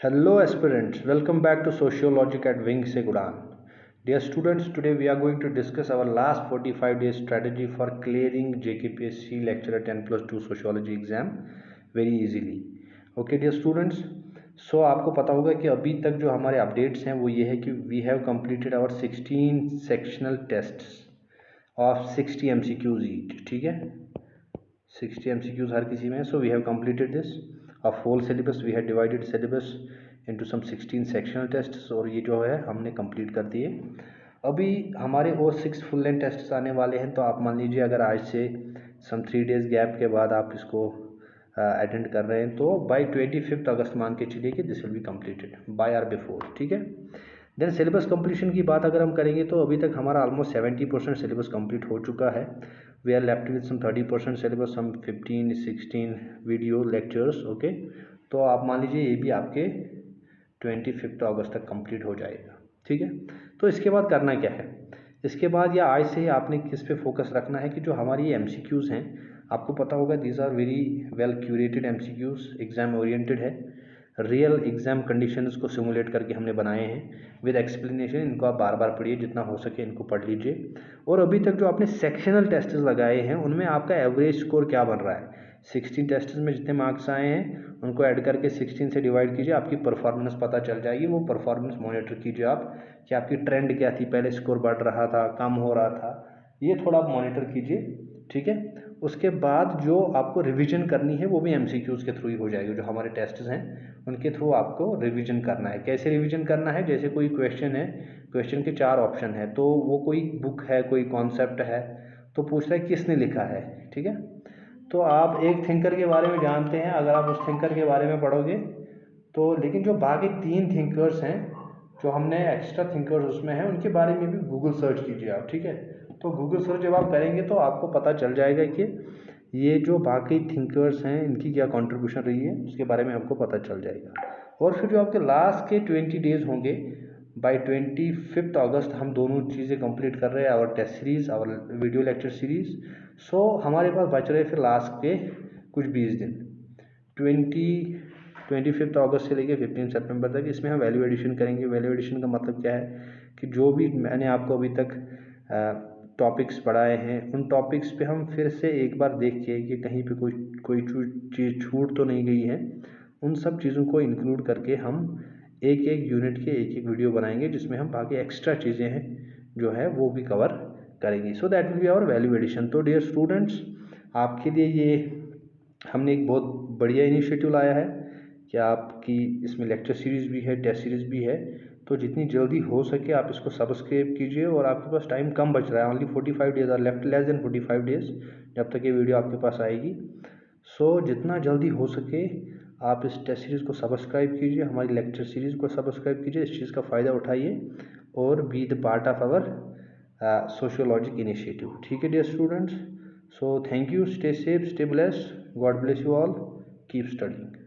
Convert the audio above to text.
Hello aspirants, welcome back to Sociologic at Wing Se Udan. Dear students, today we are going to discuss our last 45 days strategy for clearing JKPSC lecturer 10 plus 2 sociology exam very easily. Okay dear students, so आपको पता होगा कि अभी तक जो हमारे updates हैं वो ये है कि we have completed our 16 sectional tests of 60 MCQs each. ठीक है, 60 MCQs हर किसी में. So we have completed this of whole syllabus. We had divided syllabus into some 16 sectional tests और ये जो है हमने complete कर दिए. अभी हमारे और 6 फुल लेंथ टेस्ट्स आने वाले हैं. तो आप मान लीजिए अगर आज से some 3 days गैप के बाद आप इसको अटेंड कर रहे हैं तो बाय 25 अगस्त मान के चलिए कि this will be completed by or before. ठीक है. देन सिलेबस कंप्लीशन की बात अगर हम करेंगे तो अभी तक हमारा ऑलमोस्ट 70% सिलेबस कंप्लीट हो चुका है. We are left with some 30% syllabus, some 15-16 video lectures. Okay, तो आप मान लीजिए ये भी आपके 25 अगस्त तक कंप्लीट हो जाएगा. ठीक है. तो इसके बाद करना क्या है, इसके बाद या आज से ही आपने किस पे फोकस रखना है कि जो हमारी ये MCQs हैं, आपको पता होगा these are very well curated MCQs, exam oriented है, रियल एग्जाम कंडीशंस को सिमुलेट करके हमने बनाए हैं विद एक्सप्लेनेशन. इनको आप बार बार पढ़िए, जितना हो सके इनको पढ़ लीजिए. और अभी तक जो आपने सेक्शनल टेस्ट लगाए हैं उनमें आपका एवरेज स्कोर क्या बन रहा है. 16 टेस्ट में जितने मार्क्स आए हैं उनको ऐड करके 16 से डिवाइड कीजिए, आपकी परफॉर्मेंस पता चल जाएगी. वो परफॉर्मेंस मॉनिटर कीजिए आप कि आपकी ट्रेंड क्या थी, पहले स्कोर बढ़ रहा था, कम हो रहा था, ये थोड़ा आप मॉनिटर कीजिए. ठीक है. उसके बाद जो आपको रिवीजन करनी है वो भी MCQs के थ्रू ही हो जाएगी. जो हमारे टेस्ट हैं उनके थ्रू आपको रिवीजन करना है. कैसे रिवीजन करना है, जैसे कोई क्वेश्चन है, क्वेश्चन के 4 ऑप्शन है, तो वो कोई बुक है, कोई कॉन्सेप्ट है, तो पूछ रहा है किसने लिखा है. ठीक है. तो आप एक थिंकर के बारे में जानते हैं, अगर आप उस थिंकर के बारे में पढ़ोगे तो, लेकिन जो बाकी 3 थिंकर्स हैं जो हमने एक्स्ट्रा थिंकर्स उसमें हैं उनके बारे में भी गूगल सर्च कीजिए आप. ठीक है. तो गूगल सर्च जब आप करेंगे तो आपको पता चल जाएगा कि ये जो बाकी थिंकर्स हैं इनकी क्या कंट्रीब्यूशन रही है, उसके बारे में आपको पता चल जाएगा. और फिर जो आपके लास्ट के 20 डेज होंगे बाय 25 अगस्त हम दोनों चीज़ें कंप्लीट कर रहे हैं, our test series, our video lecture series. So हमारे पास बच रहे फिर लास्ट के कुछ 20 दिन, 25 अगस्त से लेकर 15 सितंबर तक. इसमें हम वैल्यू एडिशन करेंगे. वैल्यू एडिशन का मतलब क्या है कि जो भी मैंने आपको अभी तक टॉपिक्स पढ़ाए हैं उन टॉपिक्स पे हम फिर से एक बार देखिए कि कहीं पे कोई चीज़ छूट तो नहीं गई है. उन सब चीज़ों को इंक्लूड करके हम एक एक यूनिट के एक एक वीडियो बनाएंगे जिसमें हम बाकी एक्स्ट्रा चीज़ें हैं जो है वो भी कवर करेंगे. So that will be our value addition. तो डियर स्टूडेंट्स, आपके लिए ये हमने एक बहुत बढ़िया इनिशिएटिव लाया है कि आपकी इसमें लेक्चर सीरीज़ भी है, टेस्ट सीरीज़ भी है. तो जितनी जल्दी हो सके आप इसको सब्सक्राइब कीजिए. और आपके पास टाइम कम बच रहा है, only 45 days are left, less than 45 days जब तक ये वीडियो आपके पास आएगी. सो जितना जल्दी हो सके आप इस टेस्ट सीरीज़ को सब्सक्राइब कीजिए, हमारी लेक्चर सीरीज़ को सब्सक्राइब कीजिए, इस चीज़ का फ़ायदा उठाइए और be the part of our sociologic initiative. ठीक है dear students. So thank you, stay safe, stay blessed, God bless you all, keep studying.